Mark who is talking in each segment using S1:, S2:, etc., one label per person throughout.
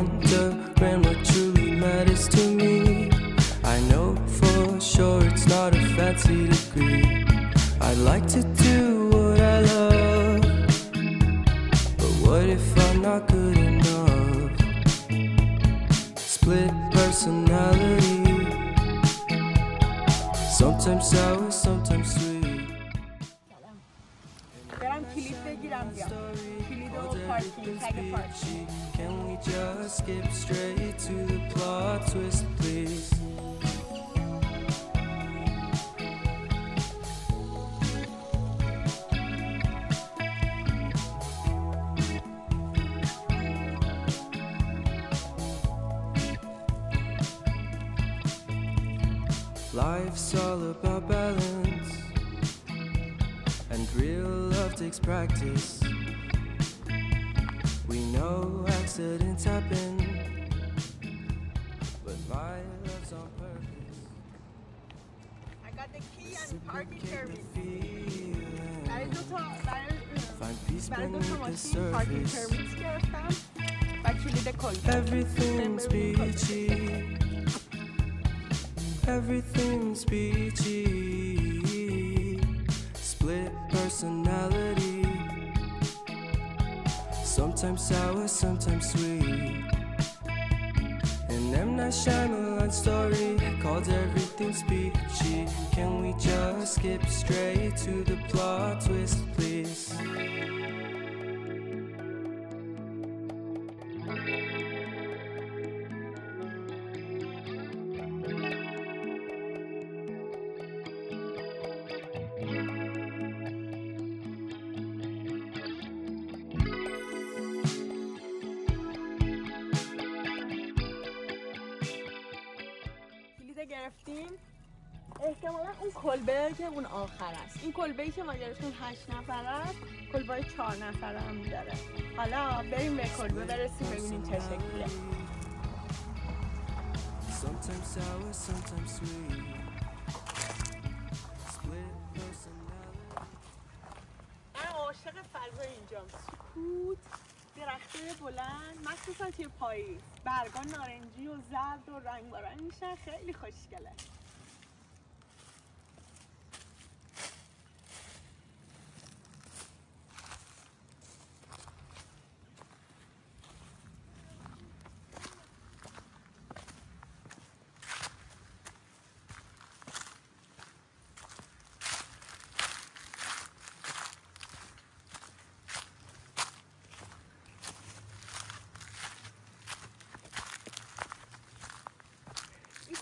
S1: wondering what truly matters to me. I know for sure it's not a fancy degree. I'd like to do what I love, but what if I'm not good enough? Split personality, sometimes sour, sometimes sweet.
S2: برم کلید بگیرم بیام. کلید و پارکینگ، تگ پارکینگ.
S1: Can we just skip straight to the plot twist, please? Life's all about balance, and real love takes practice. We know accidents happen, but my love's on purpose.
S2: I got the key and parking permit. برای دو تا ماشین پارکینگ پرمیت گرفتم و کلید کلبه.
S1: Everything's peachy. Everything's peachy. Split personality, sometimes sour, sometimes sweet. An M. Night Shyamalan story called Everything's Peachy. Can we just skip straight to the plot twist, please?
S2: گرفتیم. احتمالا اون کلبه که اون آخر است. این کلبه‌ای که ما گرفتیم 8 نفر است. کلبه‌ای 4 نفره هم داره. حالا بریم به کلبه برسیم ببینیم چه شکلیه. من عاشق فضای اینجام. سکوت، درختای بلند، مخصوصا توی پاییز، برگا نارنجی و زرد و رنگ بارنگ میشن، خیلی خوشگله.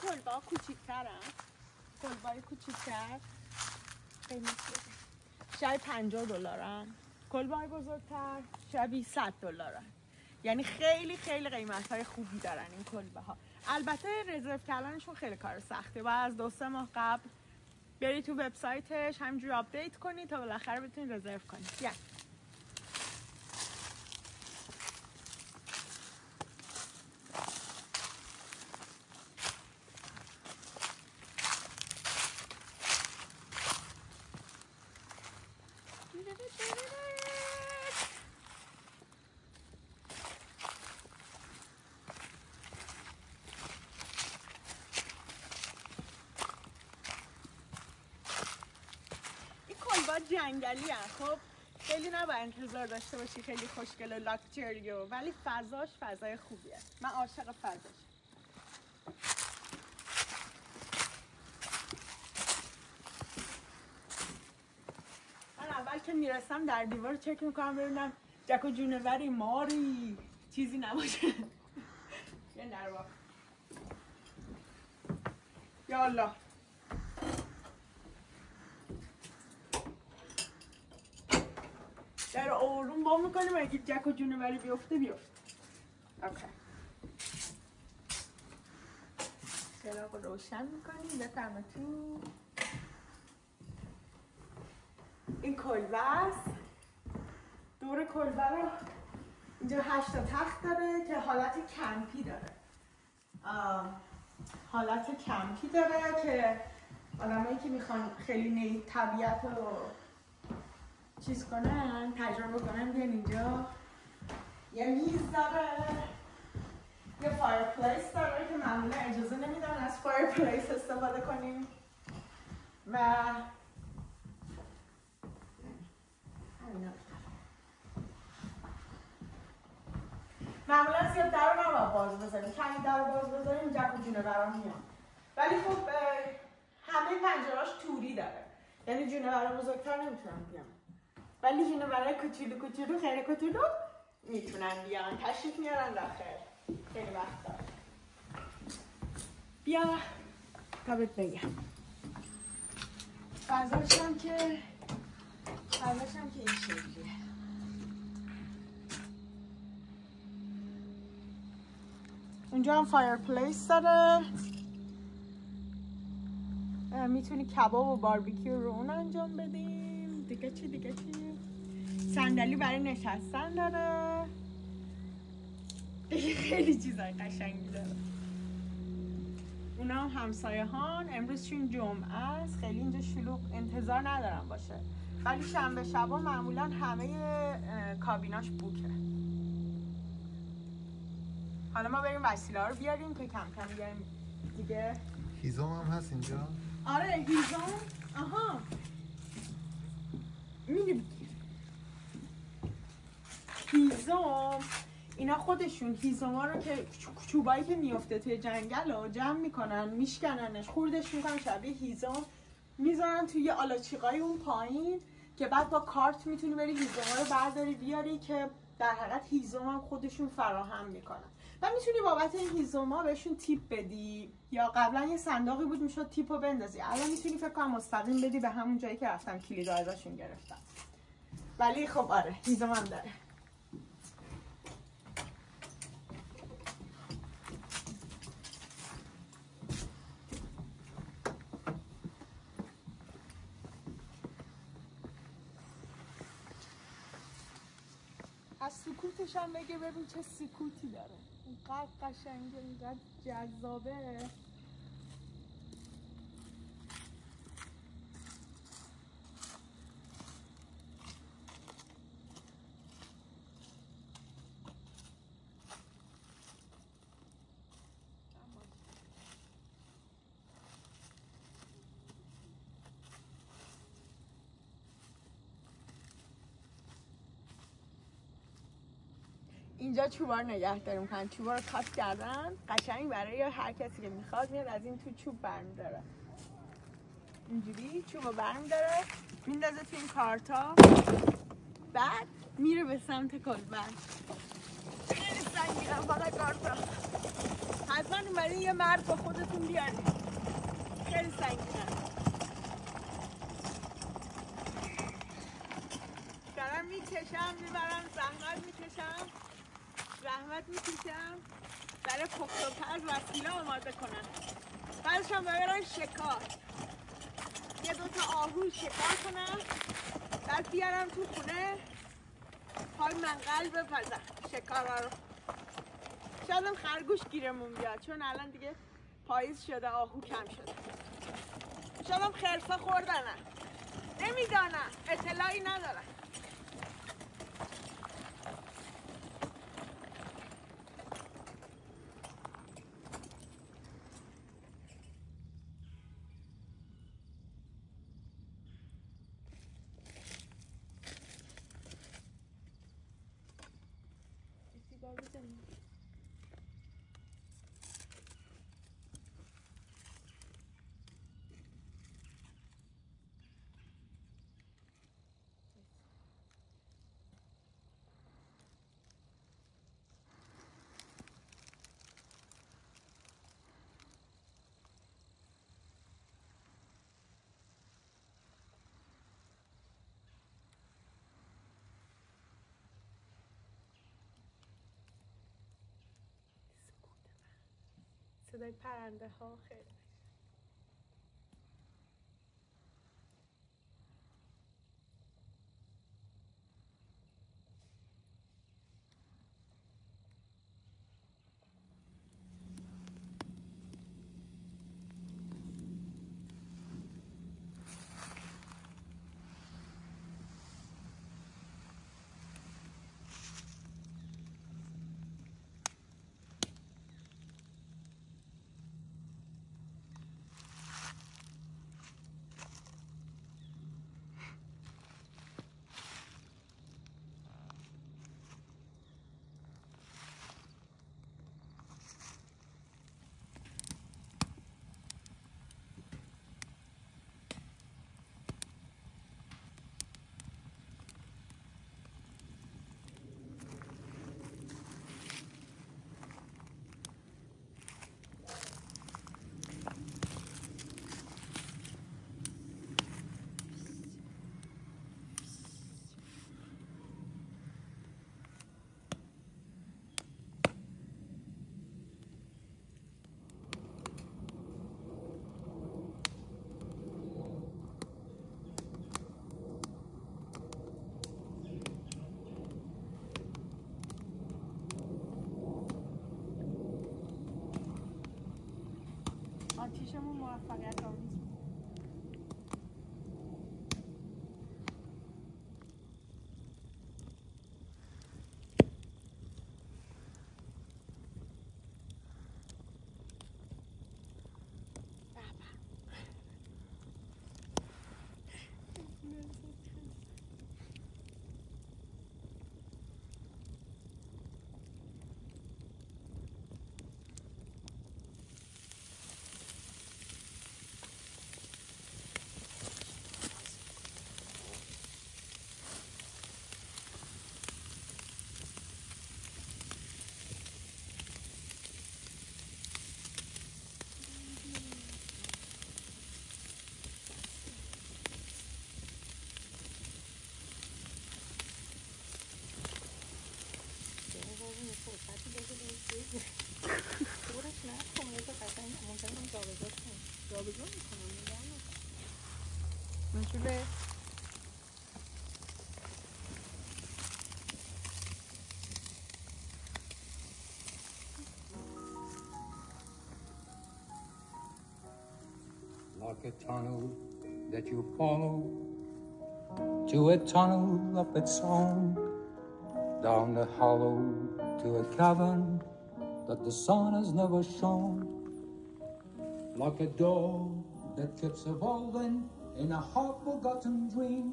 S2: کلبه ها کوچیک‌ترن. کلبه های کوچیک‌تر شاید $50. کلبه های بزرگتر شاید $100. یعنی خیلی خیلی قیمت های خوبی دارن این کلبه ها. البته رزرو کردنشون خیلی کار سخته. باید از 2-3 ماه قبل بری تو وبسایتش همینجوری آپدیت کنی تا بالاخره بتونی رزرو کنی. جنگلی هم. خب خیلی نباید انتظار داشته باشی خیلی خوشگل و لاکچریو، ولی فضاش فضای خوبیه. من عاشق فضاش. من اول که میرسم در دیوار چک میکنم ببینم جک و جونوری ماری چیزی نباشه. یه نروا یا الله. در آروم با میکنیم اگه جک و جونوری بیفته. اوکی. چراغ روشن میکنیم. بفرما تو. این کلبه است. دور کلبه رو اینجا 8 تا تخت داره که حالت کمپی داره. که آدمایی که میخوان خیلی طبیعت رو چیز کنن، تجربه کنن، بیان اینجا. یه میز داره معمولا اجازه نمیدن از فایر پلیس استفاده کنیم و معمولا زیاد در رو نباید باز بذاریم، کمی در رو باز بذاریم جک و جونورا میان. ولی خب همه پنجرهاش توری داره، یعنی جونورا بزرگتر نمیتونن بیان، ولی جونورای کوچولو کوچولو خیلی کوچولو میتونن بیان، تشریف میارن داخل. خیلی وقت داره. بیا تا بهت بگم فضاشم که این شکلیه. اونجا هم فایر پلیس داره، میتونی کباب و باربیکیو رو اون انجام بدیم. دیگه چی؟ صندلی برای نشستن داره. دیگه خیلی چیزای قشنگی داره. اونا هم همسایه هان. امروز چون جمعه است خیلی اینجا شلوغ انتظار ندارم باشه، ولی شنبه شبا معمولا همه کابیناش بوکه. حالا ما بریم وسیله رو بیاریم که کم کم بیاریم دیگه.
S3: هیزم هم هست اینجا؟
S2: آره هیزم. آها میگه هیزم اینا خودشون هیزما رو که چوبایی که میفته توی جنگل رو جمع میکنن، میشکننش، خوردش میکنن شبیه هیزم، میذارن توی آلاچیقای اون پایین که بعد با کارت میتونی بری هیزما رو برداری بیاری که در حقیقت هیزم هم خودشون فراهم میکنن و میتونی بابت این هیزما بهشون تیپ بدی، یا قبلا یه صندوقی بود میشد تیپو بندازی، الان میتونی فکر کنم مستقیم بدی به همون جایی که رفتم کلیدا ازشون گرفتم. ولی خب آره هیزم هم داره. از سکوتش هم بگه ببین چه سکوتی داره، اینقدر قشنگه، اینقدر جذابه. اینجا چوبار نگه داریم کنن، چوبار رو کات کردن قشنگ برای هر کسی که میخواد میاد از این تو چوب برمیداره، اینجوری چوب رو برمیداره میندازه تو این کارتا، بعد میره به سمت کلبند. خیلی سنگینم فقط کارتا، حتما برای یه مرد با خودتون بیارید، خیلی سنگینم. دارم میکشم میبرم، زحمت میکشم برای پخت و پز وسیله آماده کنم، بعدش هم ببرم شکار، یه دوتا آهو شکار کنم، بعد بیارم تو خونه پای منقل بپزم شکارها رو. شاید هم خرگوش گیرمون بیاد چون الان دیگه پاییز شده، آهو کم شده، شاید هم خرسا خوردنم، نمیدانم، اطلاعی ندارم. صدای پرنده ها خیلی نمایشمون موفقیت آمیز بود.
S4: Like a tunnel that you follow to a tunnel of its own, down the hollow to a cavern that the sun has never shown. Like a door that keeps evolving in a half-forgotten dream.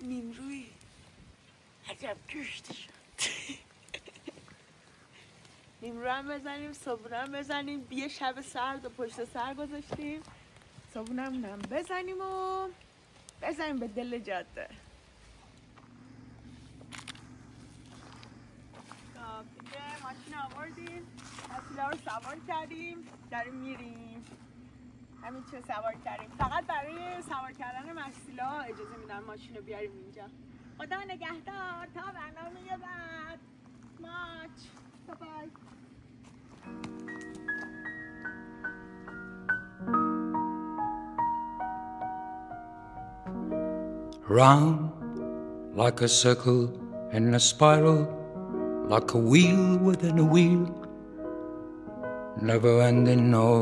S2: نیمروی عجب کشته شد. نیمرو هم بزنیم، صبحونه هم بزنیم. یه شب سرد و پشت سر گذاشتیم، صبحونه هم بزنیم و بزنیم به دل جاده. خب دیگه ماشین آوردیم، مسئولا رو سوار کردیم، داریم میریم. همین چه سوار کردیم. فقط برای سوار کردن مسئولا اجازه میدن ماشین رو بیاریم اینجا. خدا نگهدار تا برنامه بعد. ماچ بای.
S4: Round like a circle in a spiral, like a wheel within a wheel, never ending nor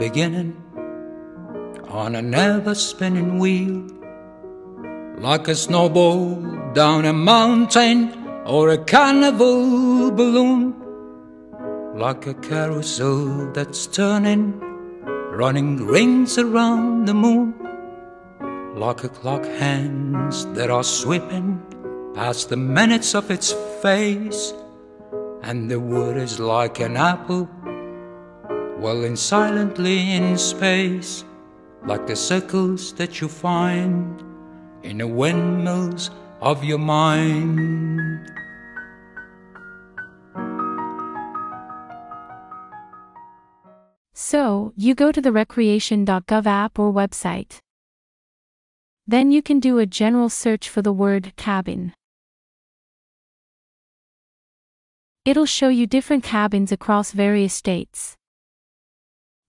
S4: beginning, on a never spinning wheel. Like a snowball down a mountain or a carnival balloon, like a carousel that's turning, running rings around the moon. Like a clock hands that are sweeping past the minutes of its face, and the wood is like an apple whirling silently in space, like the circles that you find in the windmills of your mind.
S5: So, you go to the recreation.gov app or website. Then you can do a general search for the word cabin. It'll show you different cabins across various states.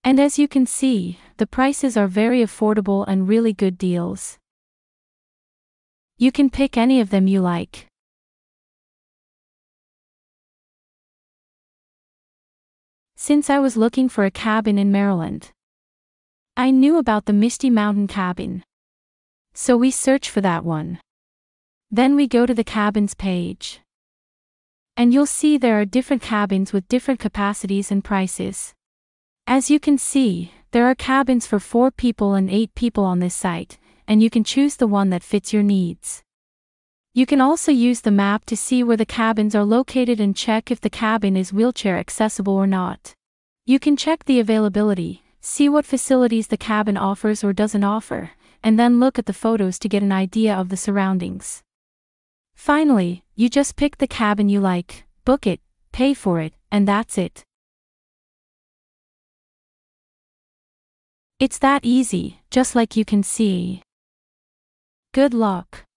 S5: And as you can see, the prices are very affordable and really good deals. You can pick any of them you like. Since I was looking for a cabin in Maryland, I knew about the Misty Mountain cabin. So we search for that one. Then we go to the cabins page. And you'll see there are different cabins with different capacities and prices. As you can see, there are cabins for 4 people and 8 people on this site, and you can choose the one that fits your needs. You can also use the map to see where the cabins are located and check if the cabin is wheelchair accessible or not. You can check the availability, see what facilities the cabin offers or doesn't offer, and then look at the photos to get an idea of the surroundings. Finally, you just pick the cabin you like, book it, pay for it, and that's it. It's that easy, just like you can see. Good luck.